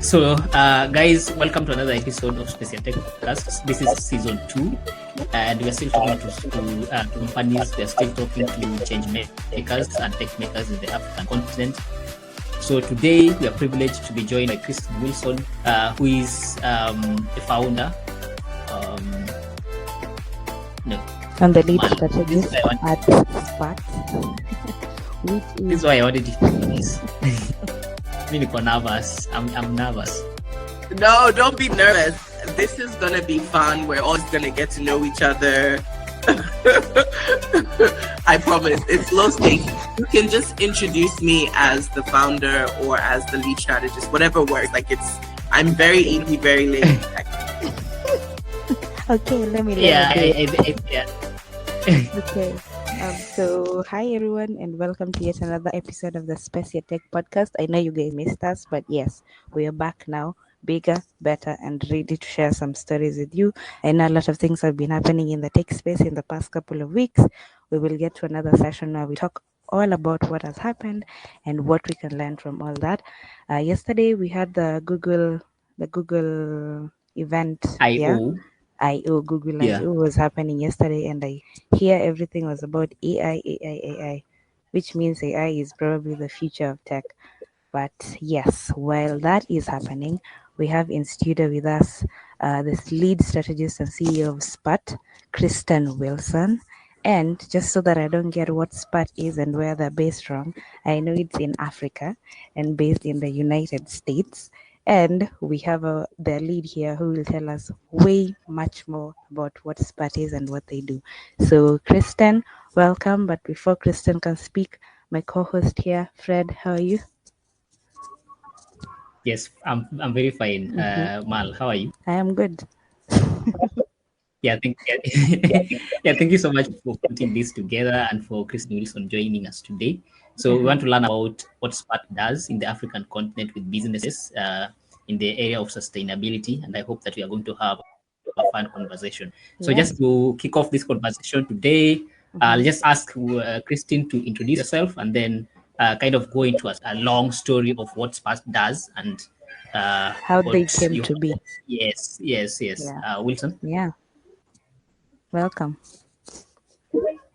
Guys, welcome to another episode of Special Tech Podcast. This is season 2, and we're still talking to companies. We're still talking to change makers and tech makers in the African continent. So today, we are privileged to be joined by Kristin Wilson, who is the founder. And the lead strategist at Spurt. This is why I wanted to do this. I'm nervous. I'm nervous. No, don't be nervous. This is gonna be fun. We're all gonna get to know each other. I promise. It's low stakes. You can just introduce me as the founder or as the lead strategist, whatever works. I'm very easy, very lazy. Okay, let me. Yeah. Okay. So hi everyone, and welcome to yet another episode of the Special Tech Podcast. I know you guys missed us, but yes, we are back now, bigger, better, and ready to share some stories with you. I know a lot of things have been happening in the tech space in the past couple of weeks. We will get to another session where we talk all about what has happened and what we can learn from all that. Yesterday we had the Google event. Google I/O was happening yesterday, and I hear everything was about AI, which means AI is probably the future of tech. But yes, while that is happening, we have in studio with us this lead strategist and CEO of Spurt, Kristin Wilson. And just so that I don't get what Spurt is and where they're based from, I know it's in Africa and based in the United States. And we have their lead here who will tell us way much more about what Spurt is and what they do. So Kristin, welcome. But before Kristin can speak, my co-host here, Fred, how are you? Yes, I'm very fine. Mal, how are you? I am good. Thank you so much for putting this together and for Kristin Wilson joining us today. So we want to learn about what Spurt does in the African continent with businesses in the area of sustainability, and I hope that we are going to have a fun conversation. So just to kick off this conversation today, I'll just ask Kristin to introduce herself and then kind of go into a long story of what Spurt does and how they came to be. Yes. Wilson? Yeah. Welcome.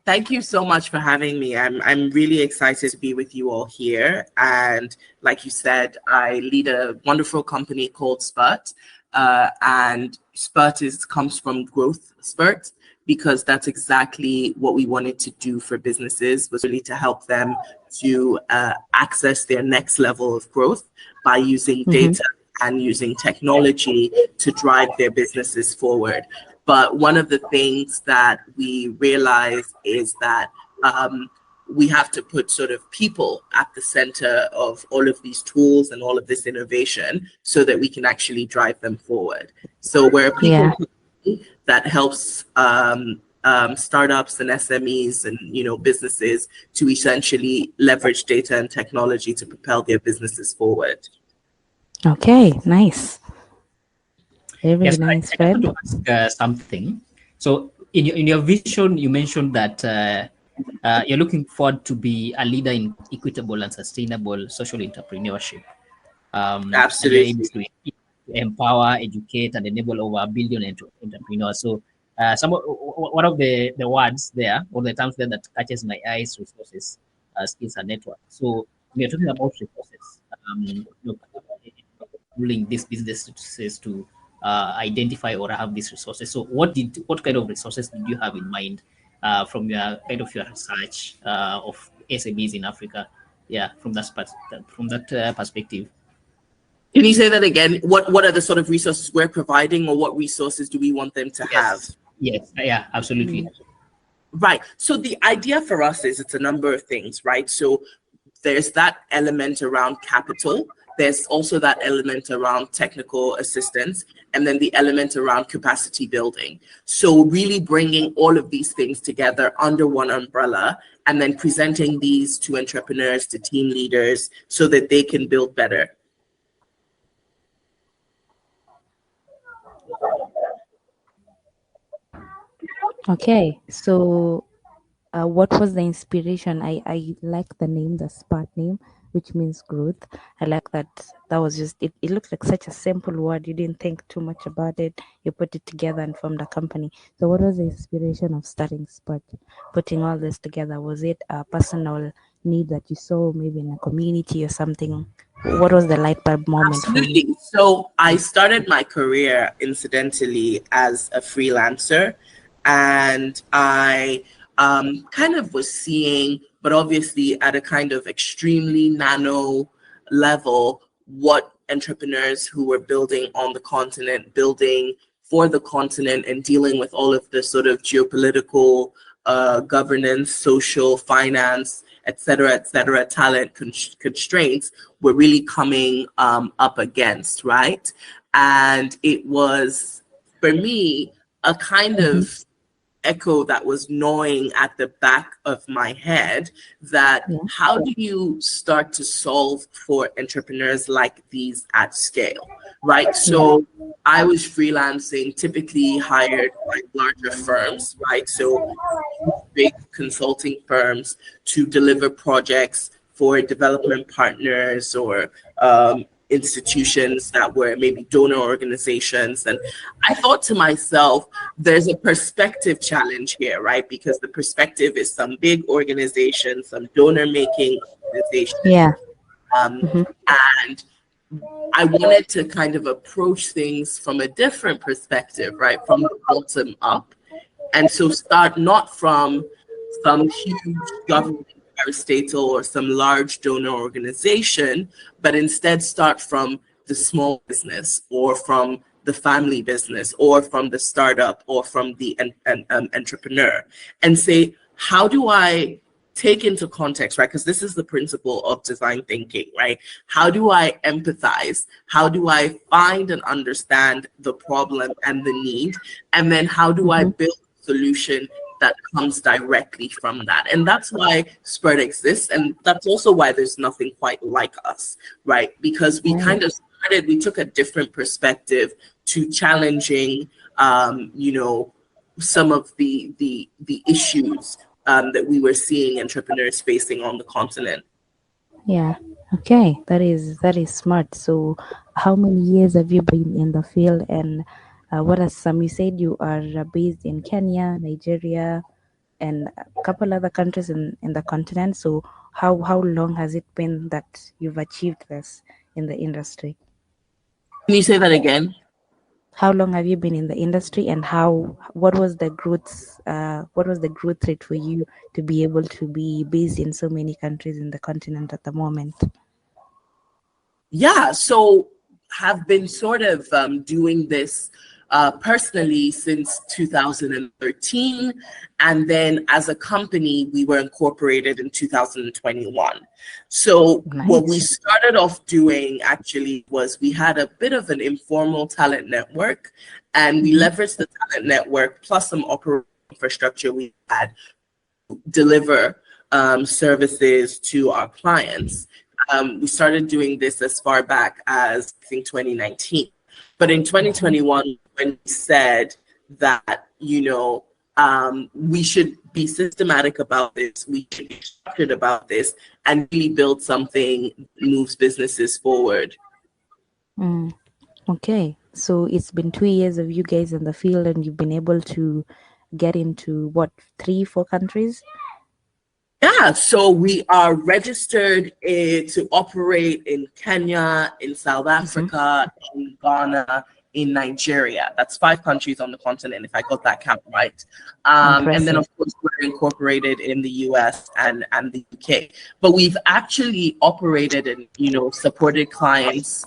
Thank you so much for having me. I'm really excited to be with you all here. And like you said, I lead a wonderful company called Spurt. And Spurt comes from growth spurt, because that's exactly what we wanted to do for businesses, was really to help them to access their next level of growth by using data and using technology to drive their businesses forward. But one of the things that we realize is that we have to put sort of people at the center of all of these tools and all of this innovation so that we can actually drive them forward. So we're a people company that helps startups and SMEs and businesses to essentially leverage data and technology to propel their businesses forward. Okay, nice. Yes, nice, I want to ask something. So in your vision, you mentioned that you're looking forward to be a leader in equitable and sustainable social entrepreneurship. Absolutely. To empower, educate, and enable over 1 billion entrepreneurs. So one of the words there, or the terms there that catches my eyes, resources, skills, and network. So we are talking about resources, ruling these businesses to identify or have these resources. So what kind of resources did you have in mind from your research of SMEs in Africa? Yeah, from that perspective. Can you say that again? What are the sort of resources we're providing, or what resources do we want them to have? Yes, yeah, absolutely. Right. So the idea for us is it's a number of things, right? So there's that element around capital. There's also that element around technical assistance, and then the element around capacity building. So really bringing all of these things together under one umbrella, and then presenting these to entrepreneurs, to team leaders, so that they can build better. Okay, so what was the inspiration? I like the name, the Spurt name. which means growth. I like that. That was just it. It looked like such a simple word. You didn't think too much about it. You put it together and formed a company. So, what was the inspiration of starting Spurt? Putting all this together, was it a personal need that you saw, maybe in a community or something? What was the light bulb moment for you? Absolutely. So I started my career incidentally as a freelancer, and I kind of was seeing, but obviously at a kind of extremely nano level, what entrepreneurs who were building on the continent, building for the continent, and dealing with all of the sort of geopolitical, governance, social, finance, et cetera, talent constraints were really coming up against, right? And it was, for me, a kind of echo that was gnawing at the back of my head, that how do you start to solve for entrepreneurs like these at scale, right? So I was freelancing, typically hired by larger firms, right? So big consulting firms to deliver projects for development partners or institutions that were maybe donor organizations. And I thought to myself, there's a perspective challenge here, right? Because the perspective is some big organization, some donor making organization. And I wanted to kind of approach things from a different perspective, right? From the bottom up. And so start not from some huge government parastatal or some large donor organization, but instead start from the small business or from the family business or from the startup or from the entrepreneur, and say, how do I take into context, right? Because this is the principle of design thinking, right? How do I empathize? How do I find and understand the problem and the need? And then how do I build a solution that comes directly from that? And that's why Spurt exists. And that's also why there's nothing quite like us, right? Because we kind of started, we took a different perspective to challenging, some of the issues that we were seeing entrepreneurs facing on the continent. Yeah. Okay. That is smart. So, how many years have you been in the field, and what are some? You said you are based in Kenya, Nigeria, and a couple other countries in the continent. So, how long has it been that you've achieved this in the industry? Can you say that again? How long have you been in the industry, and what was the growth rate for you to be able to be based in so many countries in the continent at the moment? Yeah, so have been sort of doing this personally since 2013, and then as a company we were incorporated in 2021. So what we started off doing actually was we had a bit of an informal talent network, and we leveraged the talent network plus some operational infrastructure we had to deliver services to our clients. We started doing this as far back as I think 2019. But in 2021, when we said that, we should be systematic about this, we should be structured about this, and really build something that moves businesses forward. Okay, so it's been 2 years of you guys in the field, and you've been able to get into what, 3-4 countries? Yeah, so we are registered to operate in Kenya, in South Africa, in Ghana, in Nigeria. That's 5 countries on the continent, if I got that count right. And then, of course, we're incorporated in the US and the UK. But we've actually operated and, supported clients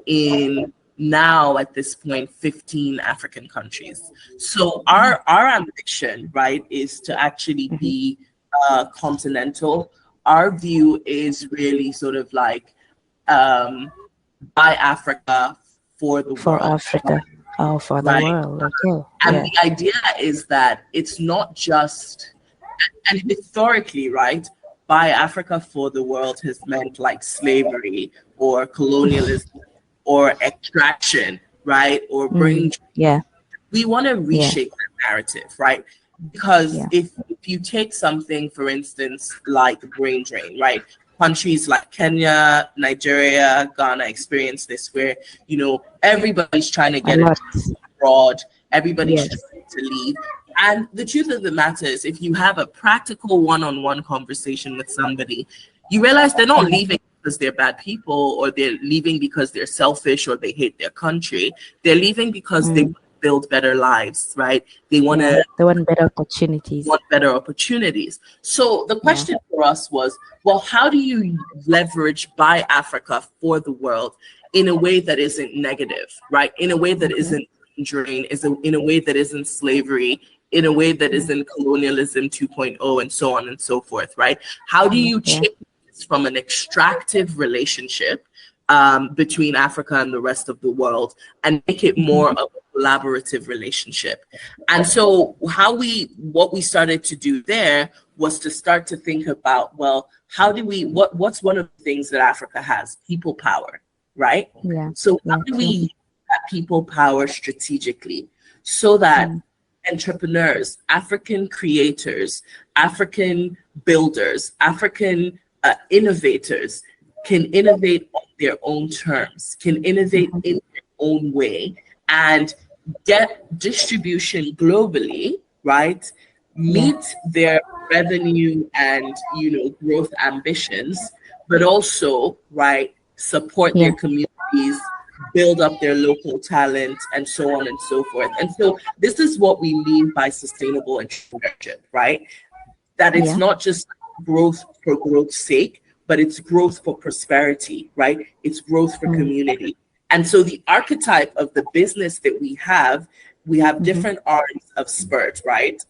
in now at this point 15 African countries. So our ambition, right, is to actually be continental. Our view is really sort of like by Africa for the world. For Africa. Oh, for the world. Okay. And the idea is that it's not just, and historically, right, by Africa for the world has meant like slavery or colonialism or extraction, right, or brain drain. Yeah. We want to reshape that narrative, right? Because if you take something, for instance, like brain drain, right? countries like Kenya, Nigeria, Ghana experience this, where, you know, everybody's trying to get it abroad, everybody's trying to leave. And the truth of the matter is, if you have a practical one-on-one conversation with somebody, you realize they're not leaving because they're bad people, or they're leaving because they're selfish, or they hate their country. They're leaving because they want to build better lives, right? They want better opportunities. So the question for us was, well, how do you leverage Buy Africa for the world in a way that isn't negative, right? In a way that isn't injuring, in a way that isn't slavery, in a way that isn't colonialism 2.0, and so on and so forth, right? How do you change this from an extractive relationship between Africa and the rest of the world and make it more of a collaborative relationship? And so what we started to do there was to start to think about, well, how do we, what's one of the things that Africa has? People power, right? So how do we use that people power strategically so that entrepreneurs, African creators, African builders, African innovators can innovate on their own terms, can innovate in their own way, and get distribution globally, right? Meet their revenue and, you know, growth ambitions, but also, right, support their communities, build up their local talent, and so on and so forth. And so this is what we mean by sustainable entrepreneurship, right? That it's not just growth for growth's sake, but it's growth for prosperity, right? It's growth for community. And so the archetype of the business that we have different arms of Spurt, right?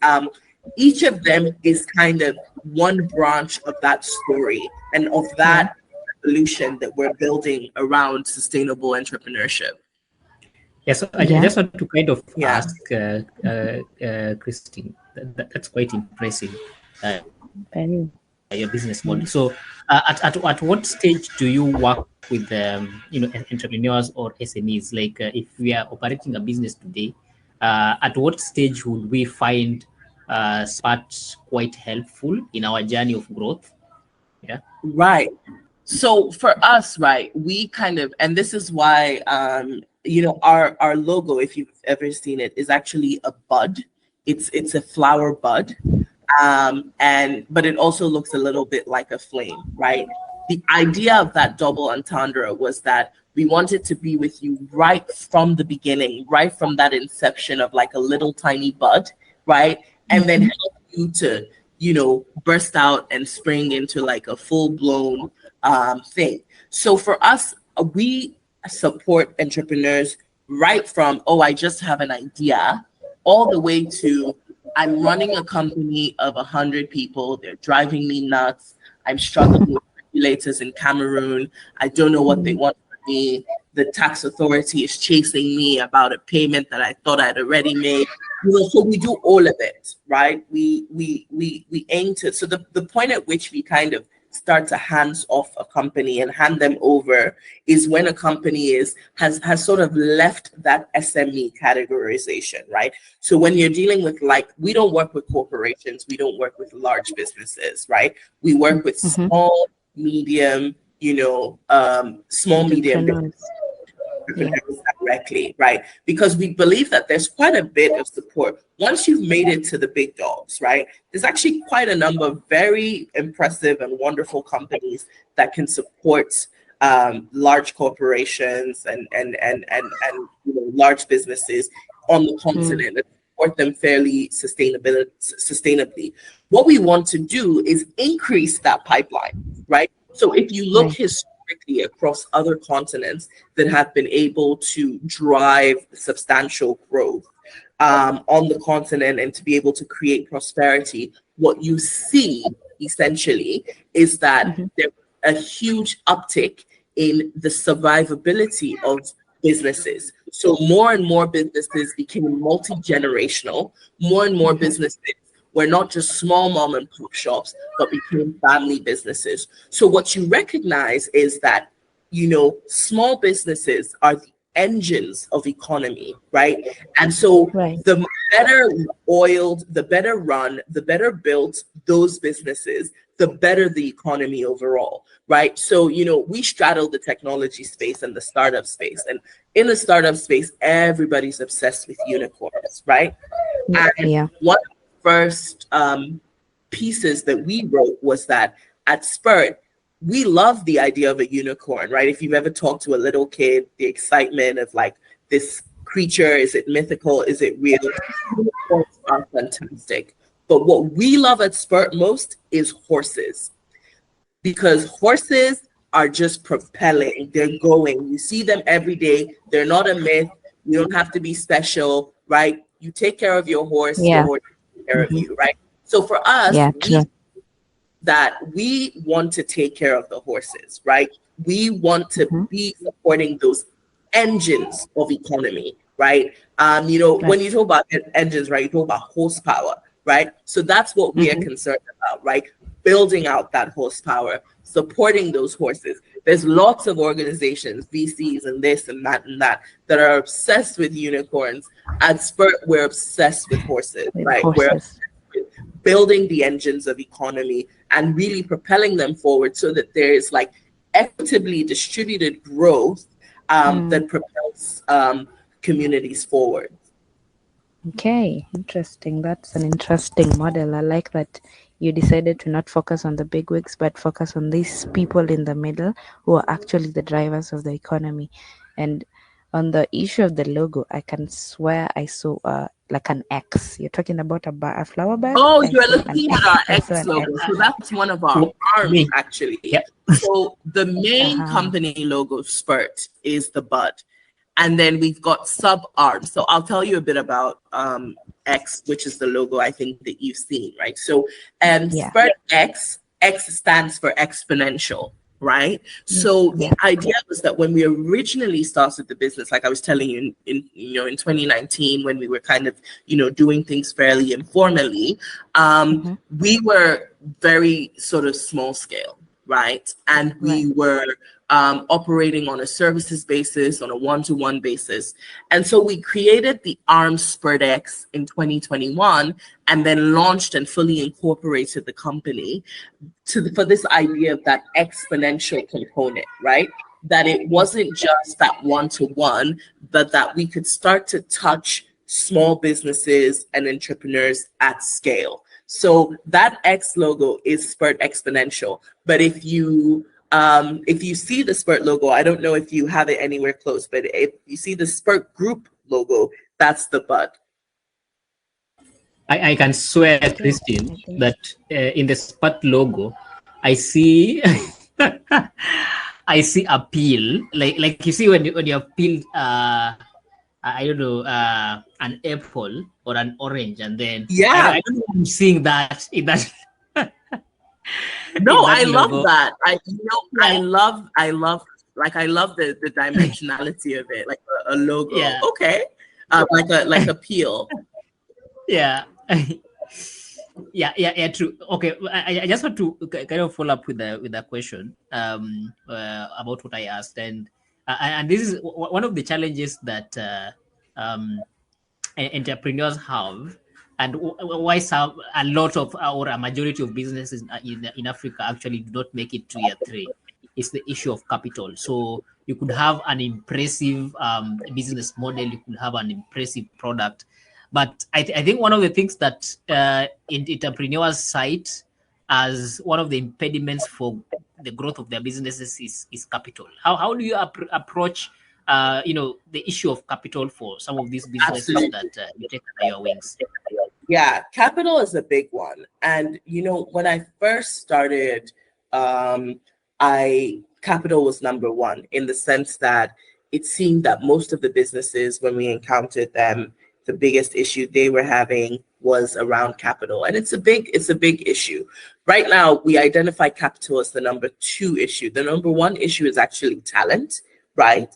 Each of them is kind of one branch of that story and of that solution that we're building around sustainable entrepreneurship. So I just want to kind of ask Kristin, that's quite impressive, your business model. So at what stage do you work with you know, entrepreneurs or SMEs? Like if we are operating a business today, at what stage would we find Spurt quite helpful in our journey of growth? Right. So for us, right, we kind of, and this is why, you know, our logo, if you've ever seen it, is actually a bud. It's a flower bud, but it also looks a little bit like a flame, right? The idea of that double entendre was that we wanted to be with you right from the beginning, right from that inception of like a little tiny bud, right? And then help you to, you know, burst out and spring into like a full-blown thing. So for us, we support entrepreneurs right from, oh, I just have an idea, all the way to, I'm running a company of 100 people. They're driving me nuts. I'm struggling with regulators in Cameroon. I don't know what they want from me. The tax authority is chasing me about a payment that I thought I'd already made. You know, so we do all of it, right? We aim to, so the point at which we kind of start to hands off a company and hand them over is when a company has sort of left that SME categorization, right? So when you're dealing with, like, we don't work with corporations, we don't work with large businesses, right? We work with small, medium, you know, small, medium businesses directly, right? Because we believe that there's quite a bit of support. Once you've made it to the big dogs, right? There's actually quite a number of very impressive and wonderful companies that can support large corporations and you know, large businesses on the continent and support them fairly sustainably. What we want to do is increase that pipeline, right? So if you look historically across other continents that have been able to drive substantial growth on the continent and to be able to create prosperity, what you see essentially is that there's a huge uptick in the survivability of businesses. So more and more businesses became multi-generational, more and more businesses were not just small mom and pop shops, but became family businesses. So what you recognize is that, you know, small businesses are the engines of economy, right? And so the better oiled, the better run, the better built those businesses, the better the economy overall, right? So, we straddle the technology space and the startup space. And in the startup space, everybody's obsessed with unicorns, right? And one of the first pieces that we wrote was that at Spurt, we love the idea of a unicorn, right? If you've ever talked to a little kid, the excitement of like this creature, is it mythical? Is it real? Unicorns are fantastic. But what we love at Spurt most is horses, because horses are just propelling. They're going. You see them every day. They're not a myth. You don't have to be special, right? You take care of your horse, your horse takes care of you, right? So for us, we want to take care of the horses, right? We want to be supporting those engines of economy, right? When you talk about engines, right, you talk about horsepower, right? So that's what we are concerned about, right? Building out that horsepower, supporting those horses. There's lots of organizations, VCs and this and that that are obsessed with unicorns. At Spurt, we're obsessed with horses, right? We're obsessed with building the engines of economy and really propelling them forward so that there is like equitably distributed growth that propels communities forward. Okay, interesting. That's an interesting model. I like that you decided to not focus on the bigwigs, but focus on these people in the middle who are actually the drivers of the economy. And on the issue of the logo, I can swear I saw like an X. You're talking about a flower bed? Oh, you're looking at our X logo. So that's one of our arms, actually. Yep. So the main company logo, Spurt, is the bud. And then we've got sub-arms. So I'll tell you a bit about X, which is the logo I think that you've seen, right? So Spurt X stands for exponential, right? So the idea was that when we originally started the business, like I was telling you in 2019, when we were kind of, doing things fairly informally, we were very sort of small scale, right? And we were operating on a services basis, on a one-to-one basis. And so we created the arm Spurt X in 2021 and then launched and fully incorporated the company for this idea of that exponential component, right? That it wasn't just that one-to-one, but that we could start to touch small businesses and entrepreneurs at scale. So that X logo is Spurt Exponential. But if you see the Spurt logo, I don't know if you have it anywhere close, but if you see the Spurt Group logo, that's the bud. I can swear, Kristin, that in the Spurt logo, I see I see a peel, like you see when you peel I don't know an apple or an orange, and then I don't know if I'm seeing that in that. No, I love that. I love the dimensionality of it, like a logo. Yeah. Okay, like a peel. Yeah. Yeah, true. Okay, I just want to kind of follow up with the question about what I asked, and this is one of the challenges that entrepreneurs have, and why a lot of a majority of businesses in Africa actually do not make it to year 3. It's the issue of capital. So you could have an impressive business model, you could have an impressive product, but I think one of the things that entrepreneurs cite as one of the impediments for the growth of their businesses is capital. How do you approach the issue of capital for some of these businesses that you take under your wings? Yeah, capital is a big one. And when I first started, capital was number one, in the sense that it seemed that most of the businesses, when we encountered them, the biggest issue they were having was around capital. And it's a big issue. Right now, we identify capital as the number 2 issue. The number 1 issue is actually talent, right?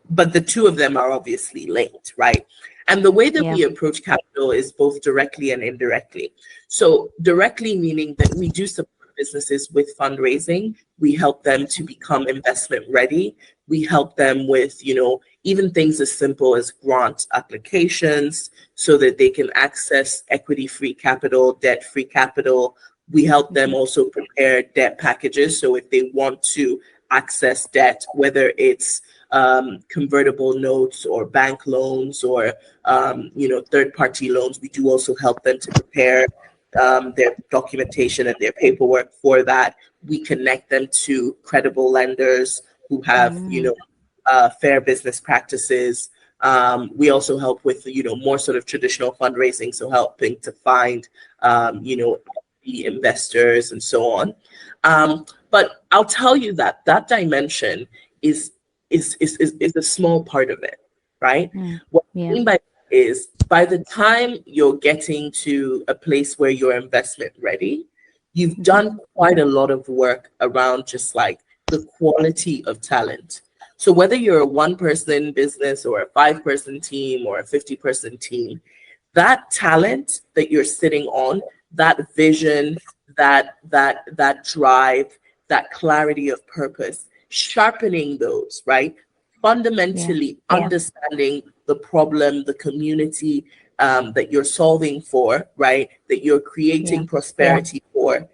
But the two of them are obviously linked, right? And the way that we approach capital is both directly and indirectly. So directly meaning that we do support businesses with fundraising. We help them to become investment ready. We help them with, even things as simple as grant applications so that they can access equity-free capital, debt-free capital, We help them also prepare debt packages. So if they want to access debt, whether it's convertible notes or bank loans or third-party loans, we do also help them to prepare their documentation and their paperwork for that. We connect them to credible lenders who have fair business practices. We also help with more sort of traditional fundraising, so helping to find the investors and so on. But I'll tell you that dimension is a small part of it, right? What I mean by that is, by the time you're getting to a place where you're investment ready, you've done quite a lot of work around just like the quality of talent. So whether you're a one-person business or a 5-person team or a 50-person team, that talent that you're sitting on, that vision, that drive, that clarity of purpose, sharpening those, right? Fundamentally understanding the problem, the community that you're solving for, right? That you're creating prosperity for,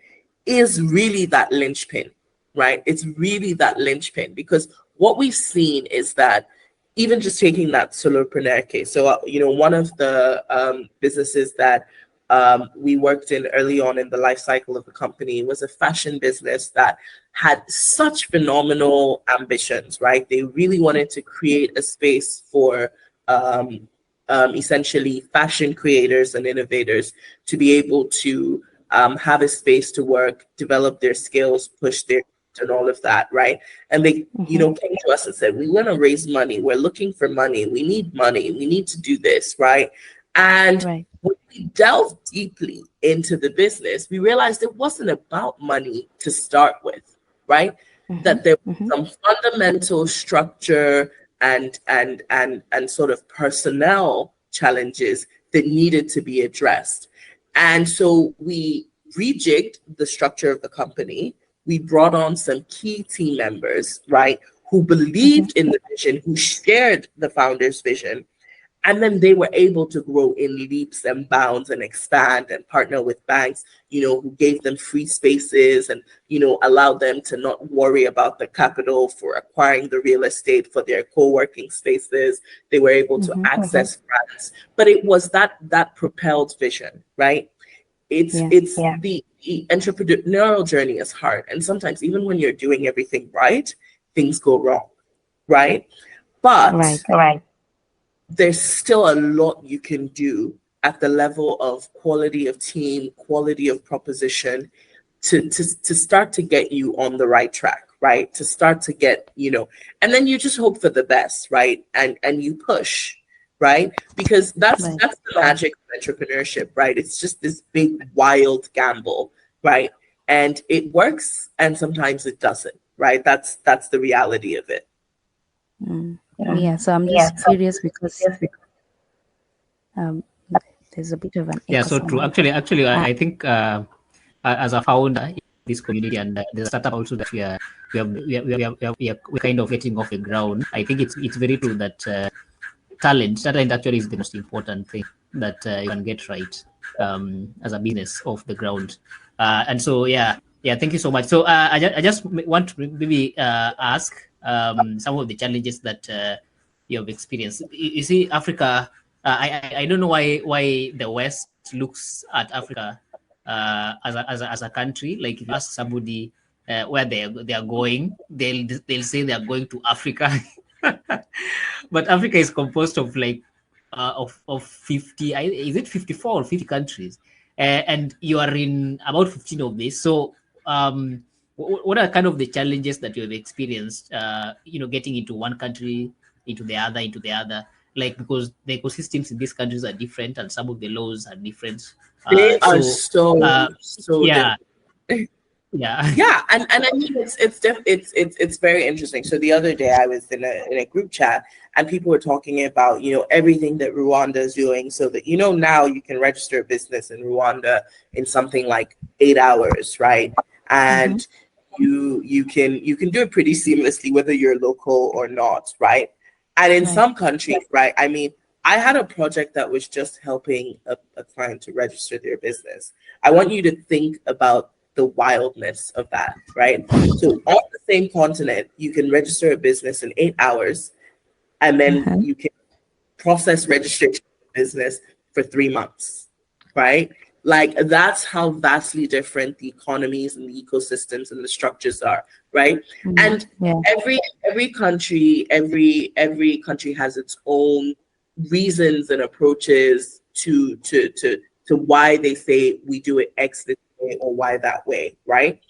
is really that linchpin, right? It's really that linchpin, because what we've seen is that, even just taking that solopreneur case. So, one of the businesses that we worked in early on in the life cycle of the company was a fashion business that had such phenomenal ambitions, right? They really wanted to create a space for essentially fashion creators and innovators to be able to have a space to work, develop their skills, push their and all of that, right? And they, came to us and said, we want to raise money. We're looking for money. We need money. We need to do this, right? And when we delved deeply into the business, we realized it wasn't about money to start with, right? That there was some fundamental structure and sort of personnel challenges that needed to be addressed. And so we rejigged the structure of the company. We brought on some key team members, right, who believed in the vision, who shared the founder's vision. And then they were able to grow in leaps and bounds and expand and partner with banks, who gave them free spaces and, allowed them to not worry about the capital for acquiring the real estate for their co-working spaces. They were able to access grants. But it was that propelled vision, right? The entrepreneurial journey is hard. And sometimes even when you're doing everything right, things go wrong, right? But there's still a lot you can do at the level of quality of team, quality of proposition to start to get you on the right track, right? To start to get, and then you just hope for the best, right? And you push. Right? Because that's the magic of entrepreneurship, right? It's just this big, wild gamble, right? And it works and sometimes it doesn't, right? That's the reality of it. So I'm just curious because there's a bit of an echo so true. somewhere. Actually, I think as a founder in this community and the startup also that we're kind of getting off the ground, I think it's very true that talent actually is the most important thing that you can get right as a business off the ground. And so, thank you so much. So I just want to maybe ask some of the challenges that you have experienced. You see, Africa, I don't know why the West looks at Africa as a country. Like if you ask somebody where they are going, they'll say they are going to Africa. But Africa is composed of like of 50, is it 54 or 50 countries? And you are in about 15 of these. So what are kind of the challenges that you have experienced, getting into one country, into the other, like, because the ecosystems in these countries are different and some of the laws are different. They are so different. Yeah, and I mean it's very interesting. So the other day I was in a group chat and people were talking about everything that Rwanda is doing, so that now you can register a business in Rwanda in something like 8 hours, right? And you can do it pretty seamlessly whether you're local or not, right? And in some countries, right, I mean, I had a project that was just helping a client to register their business. I want you to think about the wildness of that, right? So on the same continent, you can register a business in 8 hours, and then you can process registration of business for 3 months, right? Like, that's how vastly different the economies and the ecosystems and the structures are, right? And every country has its own reasons and approaches to why they say we do it X this way or Y that way, right?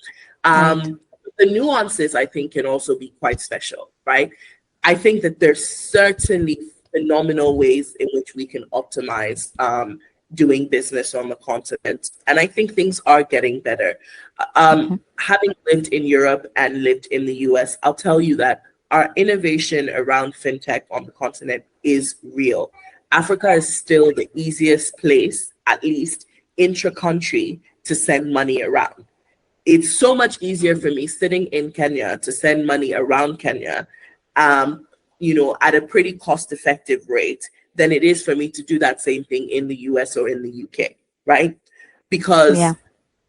The nuances, I think, can also be quite special, right? I think that there's certainly phenomenal ways in which we can optimize doing business on the continent. And I think things are getting better. Having lived in Europe and lived in the US, I'll tell you that our innovation around fintech on the continent is real. Africa is still the easiest place, at least intra-country, to send money around. It's so much easier for me sitting in Kenya to send money around Kenya, at a pretty cost-effective rate than it is for me to do that same thing in the US or in the UK, right? Because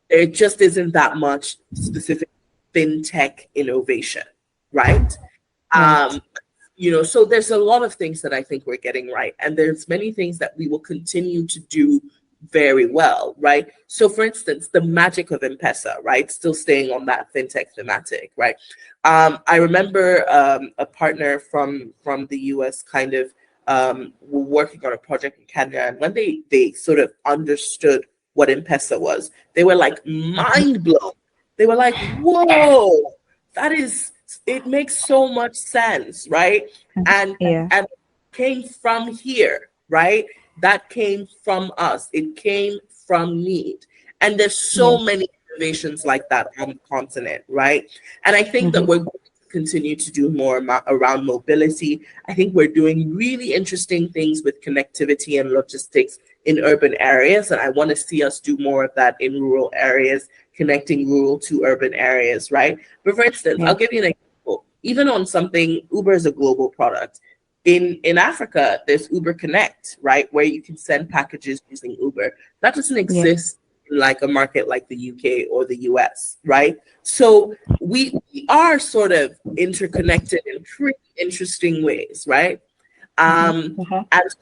there just isn't that much specific fintech innovation, right? So there's a lot of things that I think we're getting right, and there's many things that we will continue to do very well, right? So for instance, the magic of M-Pesa, right? Still staying on that fintech thematic, right? I remember a partner from the US kind of were working on a project in Kenya, and when they sort of understood what M-Pesa was, they were like mind blown. They were like, whoa, it makes so much sense, right? And it came from here, right? That came from us. It came from need. And there's so many innovations like that on the continent, right? And I think that we're going to continue to do more around mobility. I think we're doing really interesting things with connectivity and logistics in urban areas. And I want to see us do more of that in rural areas, connecting rural to urban areas, right? But for instance, I'll give you an example. Even on something, Uber is a global product. In Africa, there's Uber Connect, right, where you can send packages using Uber. That doesn't exist in like a market like the UK or the US, right? So we are sort of interconnected in pretty interesting ways, right? And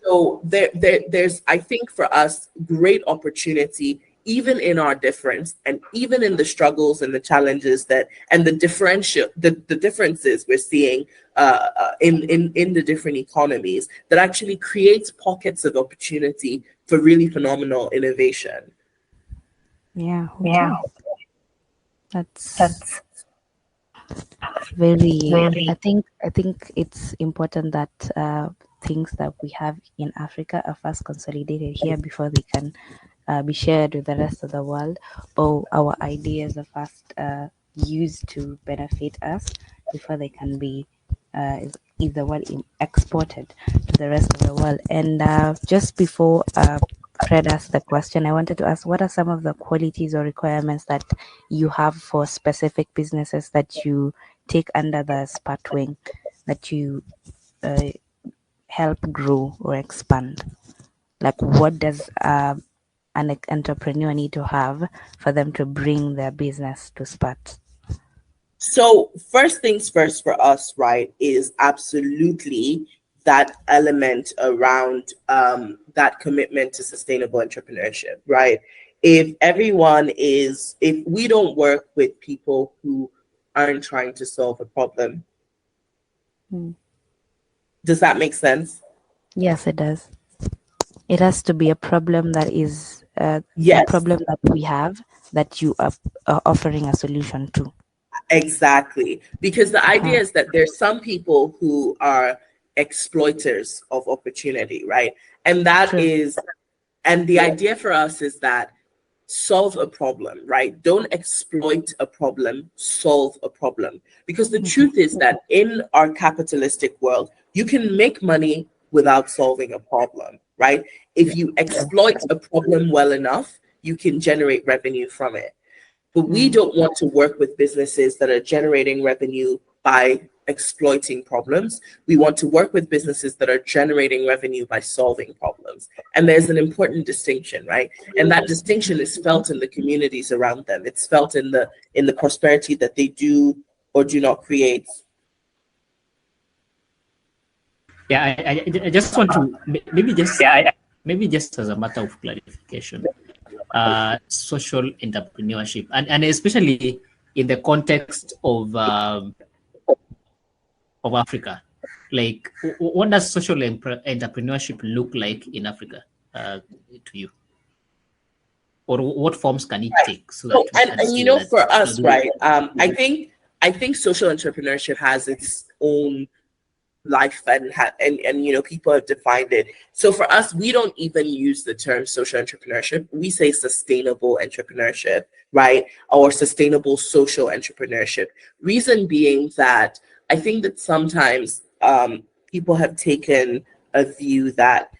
so there's, I think, for us, great opportunity, even in our difference, and even in the struggles and the challenges and the differences we're seeing in the different economies, that actually creates pockets of opportunity for really phenomenal innovation. That's very. I think it's important that things that we have in Africa are first consolidated here before they can be shared with the rest of the world, or our ideas are first used to benefit us before they can be exported to the rest of the world. And just before Fred asked the question, I wanted to ask, what are some of the qualities or requirements that you have for specific businesses that you take under the Spurt wing, that you help grow or expand? Like, what does an entrepreneur need to have for them to bring their business to Spurt? So first things first for us, right, is absolutely that element around that commitment to sustainable entrepreneurship, right? If we don't work with people who aren't trying to solve a problem, does that make sense? Yes, it does. It has to be a problem that is a problem that we have, that you are offering a solution to. Exactly. Because the idea is that there's some people who are exploiters of opportunity, right? And and the idea for us is that solve a problem, right? Don't exploit a problem, solve a problem. Because the truth is that in our capitalistic world, you can make money without solving a problem, right? If you exploit a problem well enough, you can generate revenue from it. But we don't want to work with businesses that are generating revenue by exploiting problems. We want to work with businesses that are generating revenue by solving problems. And there's an important distinction, right? And that distinction is felt in the communities around them. It's felt in the prosperity that they do or do not create. Yeah, I just want to maybe just as a matter of clarification, social entrepreneurship, and especially in the context of Africa, like what does social entrepreneurship look like in Africa to you, or what forms can it take? So that and you know, for us, right? I think social entrepreneurship has its own life and you know, people have defined it. So for us, we don't even use the term social entrepreneurship. We say sustainable entrepreneurship, right? Or sustainable social entrepreneurship. Reason being that I think that sometimes people have taken a view that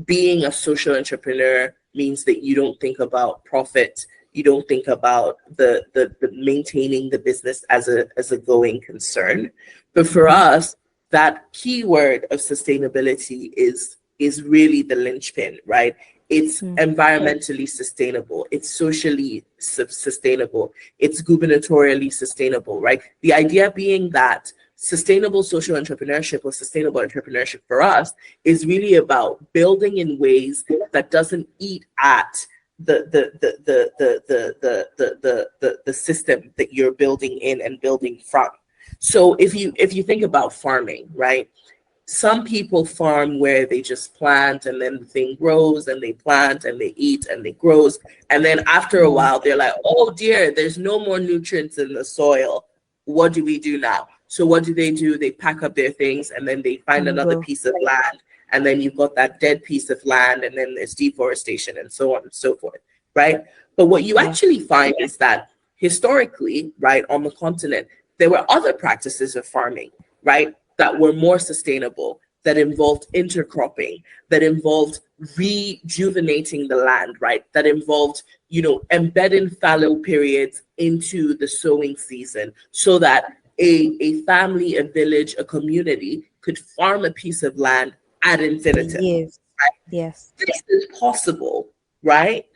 being a social entrepreneur means that you don't think about profit, you don't think about the maintaining the business as a going concern. But for us, that keyword of sustainability is really the linchpin, right? It's environmentally sustainable, it's socially sustainable, it's gubernatorially sustainable, right? The idea being that sustainable social entrepreneurship or sustainable entrepreneurship for us is really about building in ways that doesn't eat at the system that you're building in and building from. So if you think about farming, right? Some people farm where they just plant and then the thing grows and they plant and they eat and it grows. And then after a while, they're like, oh dear, there's no more nutrients in the soil. What do we do now? So what do? They pack up their things and then they find another piece of land. And then you've got that dead piece of land and then there's deforestation and so on and so forth, right? But what you actually find is that historically, right, on the continent, there were other practices of farming, right, that were more sustainable, that involved intercropping, that involved rejuvenating the land, right, that involved, you know, embedding fallow periods into the sowing season so that a family, a village, a community could farm a piece of land ad infinitum. Yes. Right? Yes. This is possible, right?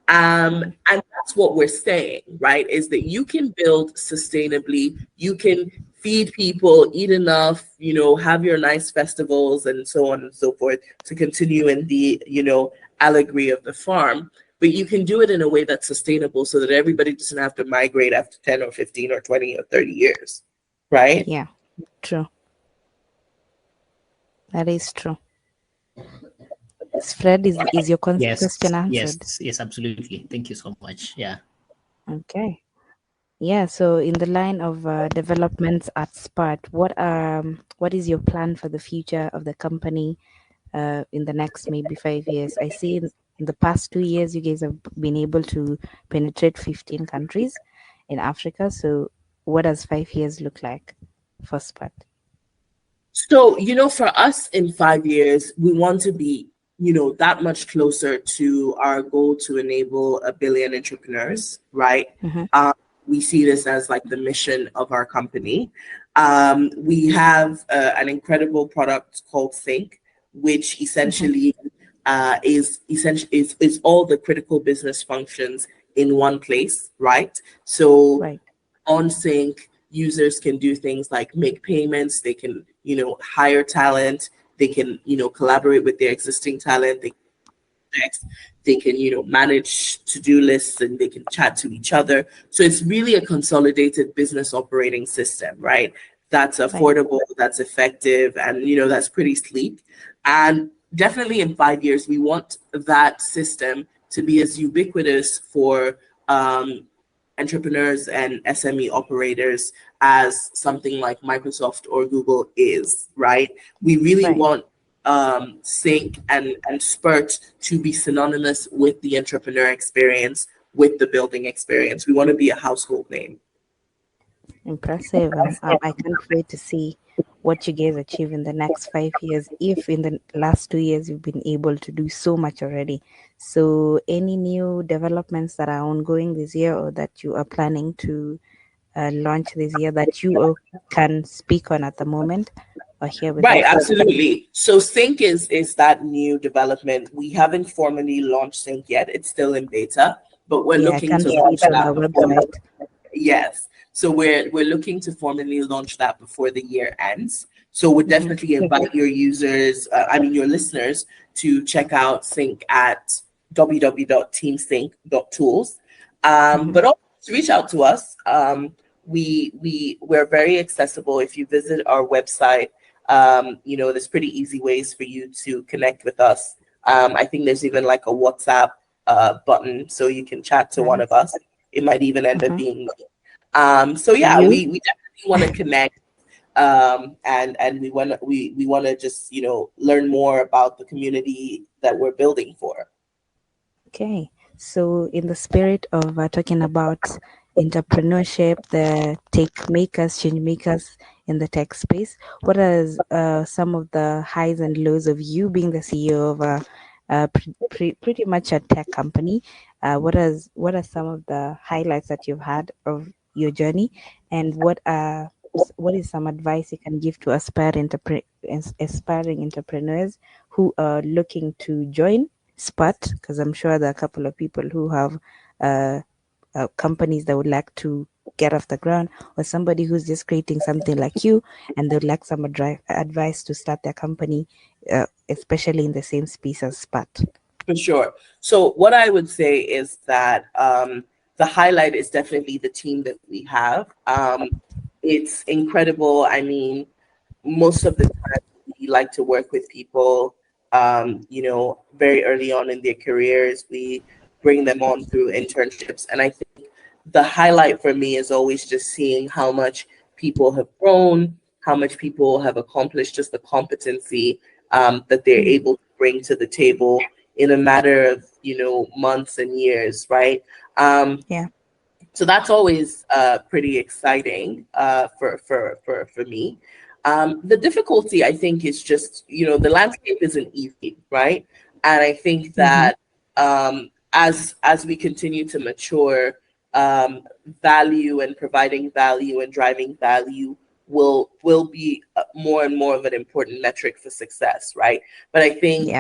And that's what we're saying, right? Is that you can build sustainably, you can feed people, eat enough, you know, have your nice festivals and so on and so forth to continue in the, you know, allegory of the farm. But you can do it in a way that's sustainable so that everybody doesn't have to migrate after 10 or 15 or 20 or 30 years, right? Yeah, true. That is true. Fred, is your question answered? Yes, absolutely. Thank you so much. Yeah. Okay. Yeah, so in the line of developments at Spurt, what is your plan for the future of the company in the next maybe 5 years? I see in the past 2 years, you guys have been able to penetrate 15 countries in Africa. So what does 5 years look like for Spurt? So, you know, for us in 5 years, we want to be, you know, that much closer to our goal to enable 1 billion entrepreneurs, right? We see this as like the mission of our company. We have an incredible product called Think, which essentially is all the critical business functions in one place, right? So on Think, users can do things like make payments, they can, you know, hire talent, they can, you know, collaborate with their existing talent, they can, you know, manage to-do lists and they can chat to each other. So it's really a consolidated business operating system, right? That's affordable, that's effective, and, you know, that's pretty sleek. And definitely in 5 years, we want that system to be as ubiquitous for entrepreneurs and SME operators as something like Microsoft or Google is, right? We really want Sync and Spurt to be synonymous with the entrepreneur experience, with the building experience. We want to be a household name. Impressive. I can't wait to see what you guys achieve in the next 5 years, if in the last 2 years you've been able to do so much already. So any new developments that are ongoing this year or that you are planning to launch this year that you can speak on at the moment or here with Right, us? absolutely. So Sync is that new development. We haven't formally launched Sync yet. It's still in beta, but we're Yeah, I looking can to see launch it on that the before. website. Yes. So we're looking to formally launch that before the year ends. So we'd definitely invite your users, your listeners, to check out Sync at www.teamsync.tools. But also to reach out to us. We're very accessible. If you visit our website, there's pretty easy ways for you to connect with us. I think there's even like a WhatsApp button, so you can chat to one of us. It might even end up being me. So yeah, You? we definitely want to connect, and we want to just learn more about the community that we're building for. Okay, so in the spirit of talking about entrepreneurship, the tech makers, change makers in the tech space, what are some of the highs and lows of you being the CEO of pretty much a tech company? What are some of the highlights that you've had of your journey, and what is some advice you can give to aspiring entrepreneurs who are looking to join Spurt? Because I'm sure there are a couple of people who have companies that would like to get off the ground, or somebody who's just creating something like you and they'd like some advice to start their company, especially in the same space as Spurt. For sure. So what I would say is that the highlight is definitely the team that we have. It's incredible. I mean, most of the time we like to work with people, very early on in their careers. We bring them on through internships. And I think the highlight for me is always just seeing how much people have grown, how much people have accomplished, just the competency that they're able to bring to the table in a matter of, months and years, right? Yeah. So that's always pretty exciting for me. The difficulty, I think, is just, the landscape isn't easy, right? And I think that as we continue to mature, value and providing value and driving value will be more and more of an important metric for success, right? But I think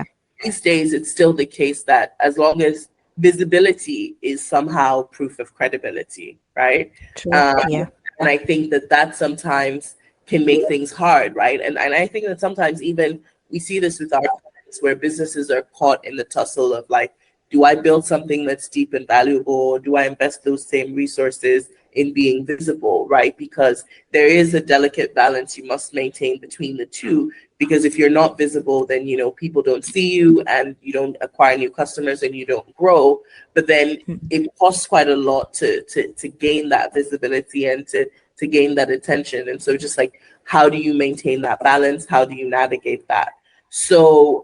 these days it's still the case that as long as visibility is somehow proof of credibility, right? True. And I think that sometimes can make things hard, right? And I think that sometimes even we see this with our clients where businesses are caught in the tussle of like, do I build something that's deep and valuable? Do I invest those same resources in being visible, right? Because there is a delicate balance you must maintain between the two. Because if you're not visible, then people don't see you and you don't acquire new customers and you don't grow. But then it costs quite a lot to gain that visibility and to gain that attention. And so just like, how do you maintain that balance? How do you navigate that? So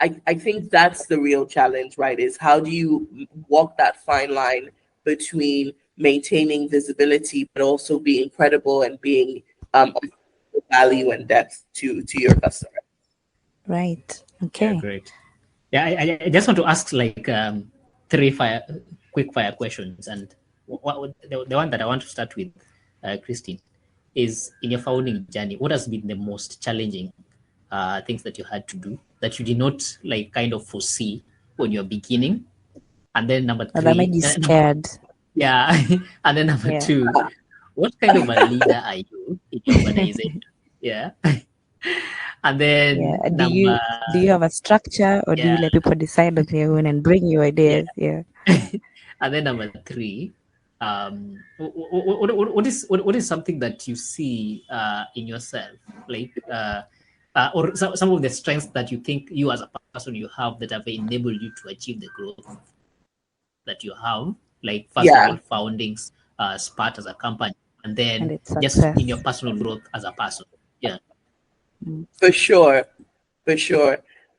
I think that's the real challenge, right? Is how do you walk that fine line between maintaining visibility, but also being credible and being value and depth to your customer. Right. Okay. Yeah, great. Yeah, I just want to ask like three quick fire questions, and the one that I want to start with, Kristin, is in your founding journey, what has been the most challenging things that you had to do that you did not like kind of foresee when you're beginning? And then number three, that made you scared. Yeah. And then number two, what kind of a leader are you in your organization? Yeah. And then do you have a structure, or do you let people decide on their own and bring your ideas? Yeah. And then number three, what is something that you see in yourself, like or some of the strengths that you think you as a person you have that have enabled you to achieve the growth that you have, like first of all founding Spurt as a company, and then just in your personal growth as a person. Yeah. For sure.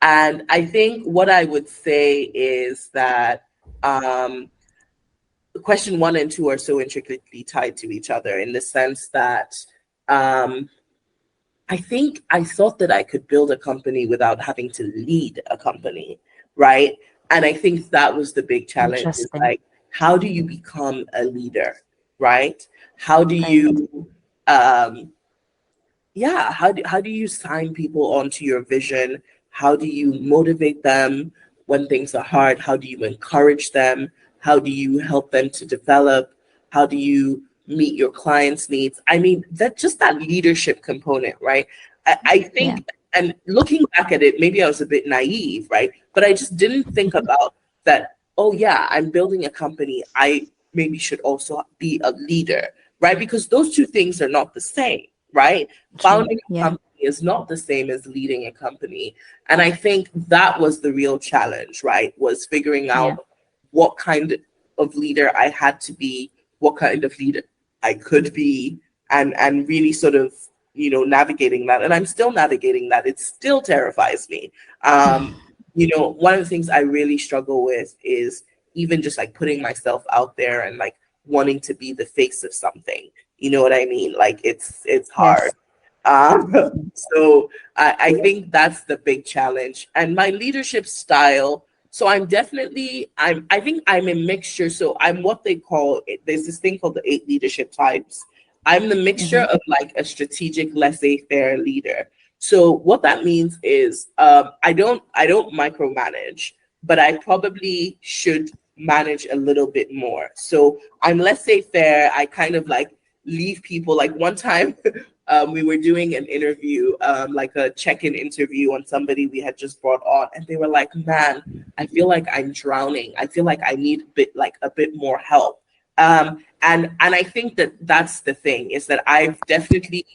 And I think what I would say is that question 1 and 2 are so intricately tied to each other in the sense that I think I thought that I could build a company without having to lead a company, right? And I think that was the big challenge, is like, how do you become a leader? right? How do you how do you sign people onto your vision? How do you motivate them when things are hard? How do you encourage them? How do you help them to develop? How do you meet your clients' needs? I mean, that leadership component, right? I think, and looking back at it, maybe I was a bit naive, right? But I just didn't think about that, oh yeah, I'm building a company. I maybe should also be a leader, right? Because those two things are not the same, right? Founding a company is not the same as leading a company. And I think that was the real challenge, right? Was figuring out what kind of leader I had to be, what kind of leader I could be, and really sort of, navigating that. And I'm still navigating that. It still terrifies me. One of the things I really struggle with is even just like putting myself out there and like wanting to be the face of something. You know what I mean? Like it's hard. So I think that's the big challenge. And my leadership style, so I think I'm a mixture. So I'm what they call, there's this thing called the 8 leadership types. I'm the mixture of like a strategic, laissez-faire leader. So what that means is I don't micromanage, but I probably should manage a little bit more. So I'm laissez-faire. I kind of like leave people. Like one time we were doing an interview, like a check-in interview on somebody we had just brought on, and they were like, man, I feel like I'm drowning. I feel like I need a bit more help. And I think that's the thing, is that I've definitely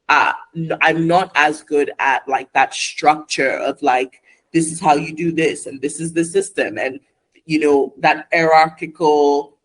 I'm not as good at like that structure of like, this is how you do this and this is the system, and that hierarchical,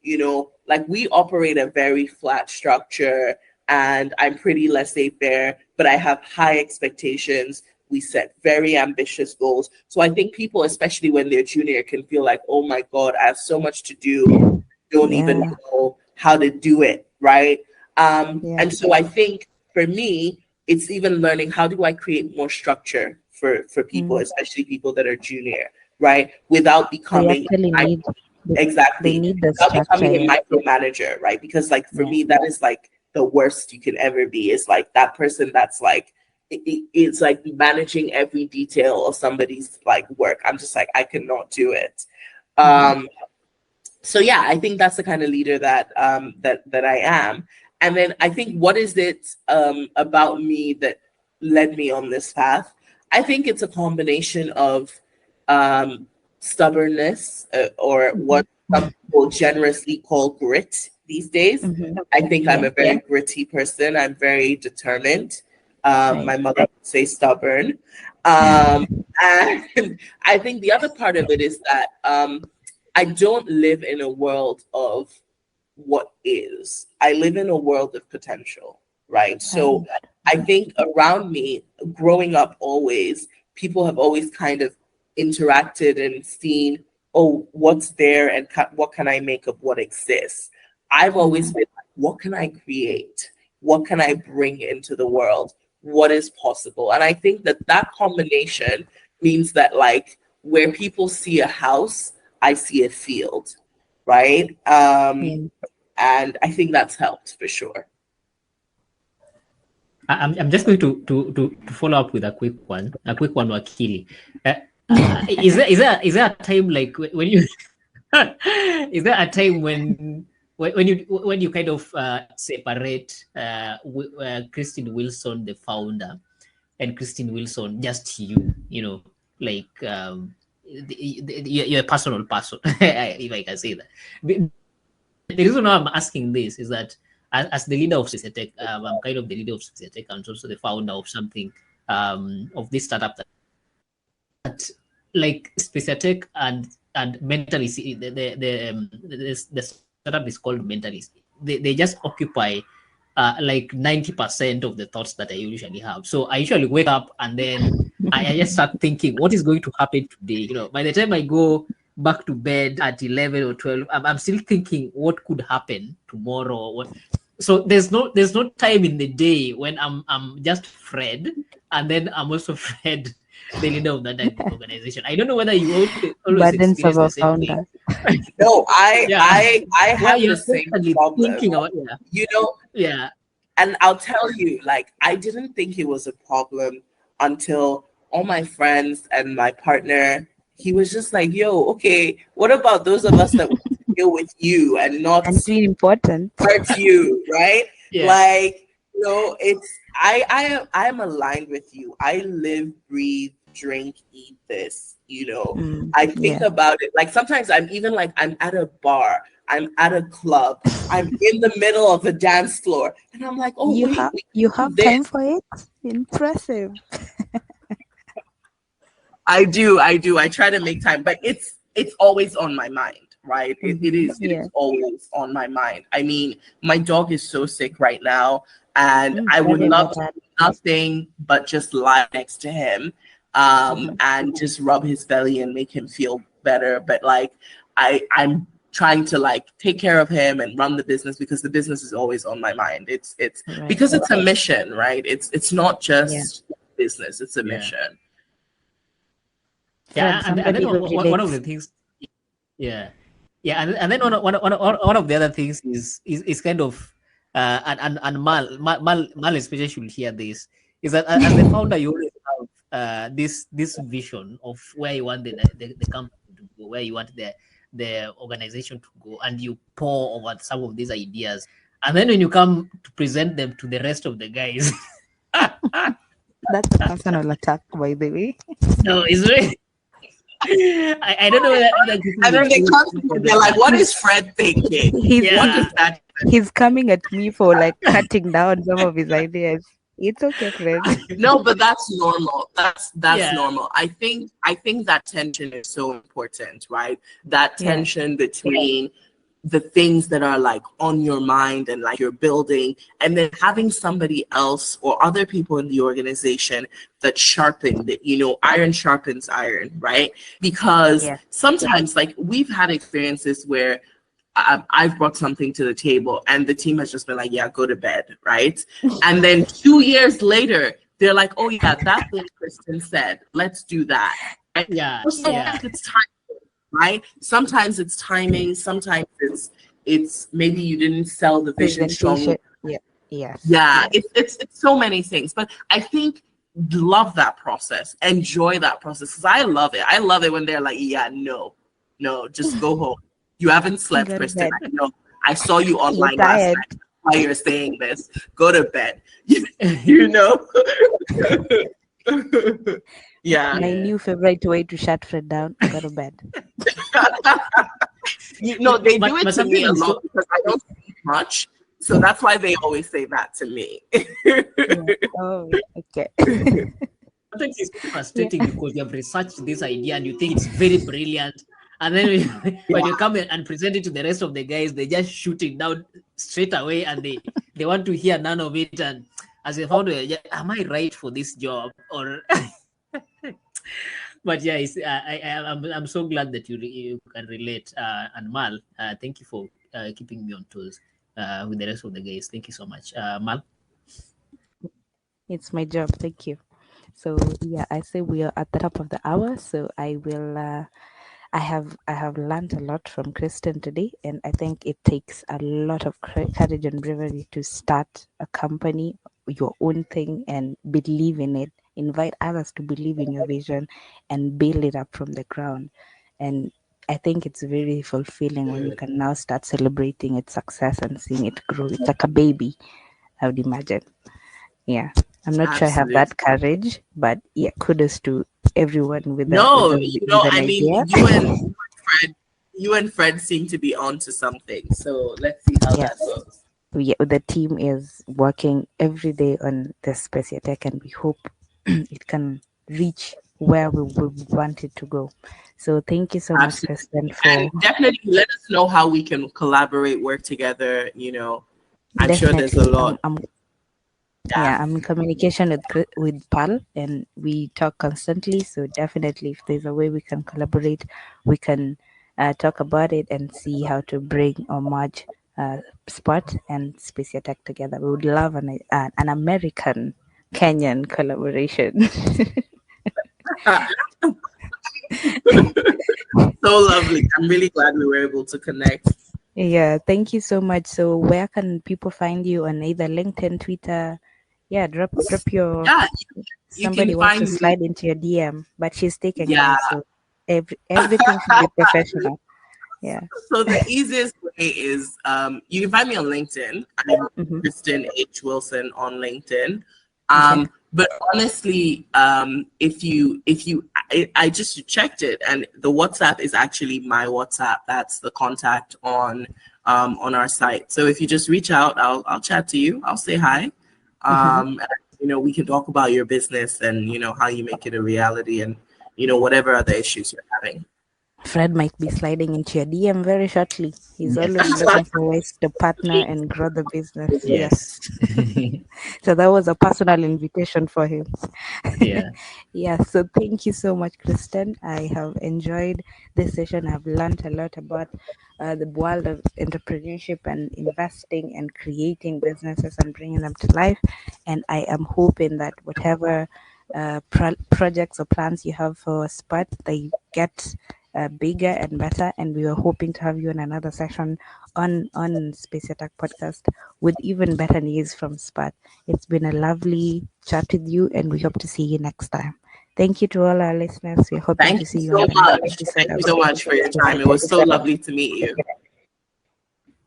like we operate a very flat structure, and I'm pretty laissez-faire, but I have high expectations. We set very ambitious goals. So I think people, especially when they're junior, can feel like, oh my God, I have so much to do. Don't even know how to do it, right? And so I think for me, it's even learning, how do I create more structure for people, especially people that are junior, right? Without becoming They need the without becoming a structure. micromanager, right? Because like for me, that is like the worst you can ever be, is like that person that's like, it's like managing every detail of somebody's like work. I'm just like, I cannot do it. So yeah, I think that's the kind of leader that that I am. And then I think, what is it about me that led me on this path? I think it's a combination of stubbornness, or what some people generously call grit these days. I think I'm a very gritty person. I'm very determined. My mother would say stubborn. And I think the other part of it is that I don't live in a world of what is. I live in a world of potential, right? So I think around me, growing up always, people have always kind of interacted and seen, oh, what's there and what can I make of what exists? I've always been like, what can I create? What can I bring into the world? What is possible? And I think that combination means that like where people see a house, I see a field, right? And I think that's helped for sure. I'm just going to follow up with a quick one, Wakili. Is there a time like when you is there a time when you kind of separate Kristin Wilson, the founder, and Kristin Wilson, just you, like you're a personal person, if I can say that. The reason why I'm asking this is that as the leader of Tech, I'm kind of the leader of Tech, and also the founder of something of this startup that like Tech and Mentalist, the startup is called Mentalist. They just occupy like 90% of the thoughts that I usually have. So I usually wake up and then I just start thinking, what is going to happen today? By the time I go back to bed at 11 or 12, I'm still thinking what could happen tomorrow. So there's no time in the day when I'm just Fred, and then I'm also Fred, the leader of that organization. I don't know whether you always Burdens of experience a the same founder. thing. No, I Yeah. have you're the same constantly problem. thinking about, yeah. You know, Yeah. and I'll tell you, like, I didn't think it was a problem until all my friends and my partner, he was just like, yo, okay, what about those of us that want to deal with you and not And feel important. hurt you, right? Yeah. Like, it's I am aligned with you. I live, breathe, drink, eat this. I think about it. Like sometimes I'm even like I'm at a bar, I'm at a club, I'm in the middle of the dance floor, and I'm like, oh, You wait, have we you can have do time this. for it? Impressive. I do. I try to make time, but it's always on my mind, right? It is always on my mind. I mean, my dog is so sick right now, and I would Sorry love about to that. do nothing but just lie next to him, and just rub his belly and make him feel better. But like, I'm trying to like take care of him and run the business because the business is always on my mind. It's Right. because it's a mission, right? It's not just business; it's a mission. Yeah, Fred, and then somebody who one of relates. the things, yeah, yeah, and then one of the other things is kind of, and Mal especially should hear this, is that as the founder you always have this vision of where you want the company to go, where you want the organization to go, and you pour over some of these ideas, and then when you come to present them to the rest of the guys, That's a personal attack, by the way. no, it's very. I don't know whether other people And then they will come feel to me, like they're like, that. what is Fred thinking? What Yeah. is that? He's coming at me for like cutting down some of his ideas. It's okay, Fred. No, but that's normal. That's Yeah. normal. I think that tension is so important, right? That Yeah. tension between the things that are like on your mind and like you're building, and then having somebody else or other people in the organization that sharpen that, iron sharpens iron, right? Because sometimes like we've had experiences where I've brought something to the table and the team has just been like, yeah, go to bed, right? And then 2 years later, they're like, oh yeah, that thing Kristin said, let's do that. Right? Yeah. So it's time, right? Sometimes it's timing. Sometimes it's maybe you didn't sell the vision strongly. Yeah. It's so many things. But I think love that process. Enjoy that process because I love it. I love it when they're like, yeah, no, just go home. You haven't slept, Kristin. I know. I saw you online last night. Why you're saying this? Go to bed. Yeah. My new favorite way to shut Fred down: go to bed. They do it to me a lot because I don't speak much. So that's why they always say that to me. Oh, okay. Sometimes it's frustrating because you have researched this idea and you think it's very brilliant. And then when you come in and present it to the rest of the guys, they just shoot it down straight away and they want to hear none of it. And as a founder, am I right for this job? Or but yeah, I'm so glad that you can relate. And Mal, thank you for keeping me on toes with the rest of the guys. Thank you so much. Mal? It's my job. Thank you. So yeah, I say we are at the top of the hour. So I will. I have learned a lot from Kristin today, and I think it takes a lot of courage and bravery to start a company, your own thing, and believe in it. Invite others to believe in your vision and build it up from the ground. And I think it's very fulfilling when you can now start celebrating its success and seeing it grow. It's like a baby, I would imagine. Yeah. I'm not sure I have that courage, but yeah, kudos to everyone with I an mean, idea. you and Fred seem to be onto something. So let's see how that goes. The team is working every day on this Tech, and we hope it can reach where we want it to go. So thank you so much, Kristin, and definitely let us know how we can collaborate, work together. I'm sure there's a lot. I'm in communication with Pal, and we talk constantly. So definitely, if there's a way we can collaborate, we can talk about it and see how to bring or merge Spurt and Tech together. We would love an American Kenyan collaboration. So lovely. I'm really glad we were able to connect. Yeah, thank you so much. So where can people find you on either LinkedIn, Twitter? Yeah, drop your Yeah, you somebody can wants to find me. slide into your DM, but she's taken Yeah. guys, so everything should be professional. Yeah. So the easiest way is you can find me on LinkedIn. I'm Kristin H. Wilson on LinkedIn. Okay. But honestly, I just checked it, and the WhatsApp is actually my WhatsApp. That's the contact on our site. So if you just reach out, I'll chat to you. I'll say hi. And, we can talk about your business and how you make it a reality, and whatever other issues you're having. Fred might be sliding into your DM very shortly. He's Yes. always looking for ways to partner and grow the business. Yes. So that was a personal invitation for him. Yeah. Yeah. So thank you so much, Kristin. I have enjoyed this session. I've learned a lot about the world of entrepreneurship and investing and creating businesses and bringing them to life. And I am hoping that whatever projects or plans you have for Spurt, they get bigger and better, and we were hoping to have you in another session on Space Attack podcast with even better news from Spurt. It's been a lovely chat with you, and we hope to see you next time. Thank you to all our listeners. We're hoping to see you so on the much. next episode. Thank you so much for your time. It was so lovely to meet you.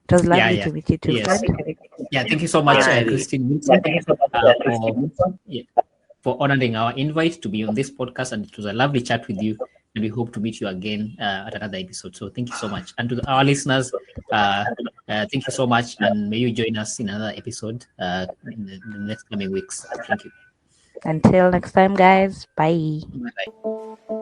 It was lovely to meet you too. Yes. Fred. Yeah, thank you so much, Kristin Wilson, for honoring our invite to be on this podcast, and it was a lovely chat with you, and we hope to meet you again at another episode. So thank you so much, and to our listeners, thank you so much, and may you join us in another episode in the next coming weeks. Thank you. Until next time, guys. Bye. Bye.